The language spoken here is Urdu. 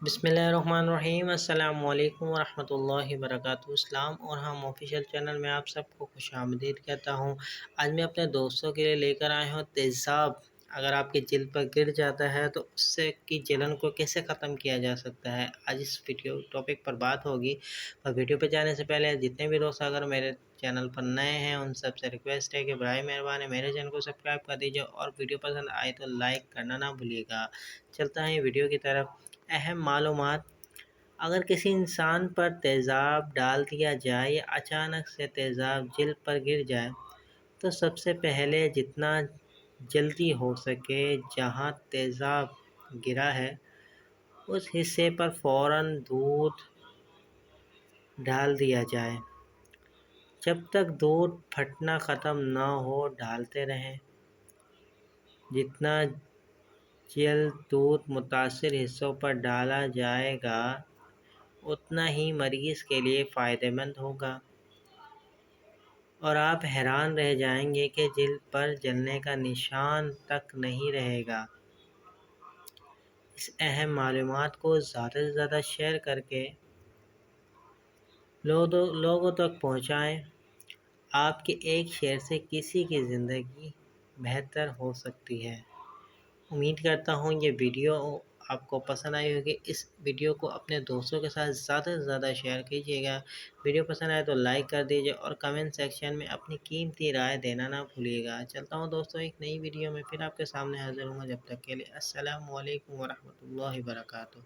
بسم اللہ الرحمن الرحیم۔ السلام علیکم ورحمۃ اللہ وبرکاتہ۔ اسلام اور ہم آفیشیل چینل میں آپ سب کو خوش آمدید کہتا ہوں۔ آج میں اپنے دوستوں کے لیے لے کر آیا ہوں تیزاب۔ اگر آپ کے جلد پر گر جاتا ہے تو اس سے کی جلن کو کیسے ختم کیا جا سکتا ہے، آج اس ویڈیو ٹاپک پر بات ہوگی۔ اور ویڈیو پہ جانے سے پہلے جتنے بھی دوست اگر میرے چینل پر نئے ہیں ان سب سے ریکویسٹ ہے کہ برائے مہربانی میرے چینل کو سبسکرائب کر دیجیے اور ویڈیو پسند آئے تو لائک کرنا نہ بھولیے گا۔ چلتا ہے ویڈیو کی طرف۔ اہم معلومات: اگر کسی انسان پر تیزاب ڈال دیا جائے یا اچانک سے تیزاب جلد پر گر جائے تو سب سے پہلے جتنا جلدی ہو سکے جہاں تیزاب گرا ہے اس حصے پر فوراً دودھ ڈال دیا جائے۔ جب تک دودھ پھٹنا ختم نہ ہو ڈالتے رہیں۔ جتنا جلد دودھ متاثرہ حصوں پر ڈالا جائے گا اتنا ہی مریض کے لیے فائدہ مند ہوگا، اور آپ حیران رہ جائیں گے کہ جلد پر جلنے کا نشان تک نہیں رہے گا۔ اس اہم معلومات کو زیادہ سے زیادہ شیئر کر کے لوگوں تک پہنچائیں۔ آپ کے ایک شیئر سے کسی کی زندگی بہتر ہو سکتی ہے۔ امید کرتا ہوں یہ ویڈیو آپ کو پسند آئی ہوگی۔ اس ویڈیو کو اپنے دوستوں کے ساتھ زیادہ سے زیادہ شیئر کیجیے گا۔ ویڈیو پسند آئے تو لائک کر دیجیے اور کمنٹ سیکشن میں اپنی قیمتی رائے دینا نہ بھولیے گا۔ چلتا ہوں دوستوں، ایک نئی ویڈیو میں پھر آپ کے سامنے حاضر ہوں گا۔ جب تک کے لیے السلام علیکم ورحمۃ اللہ وبرکاتہ۔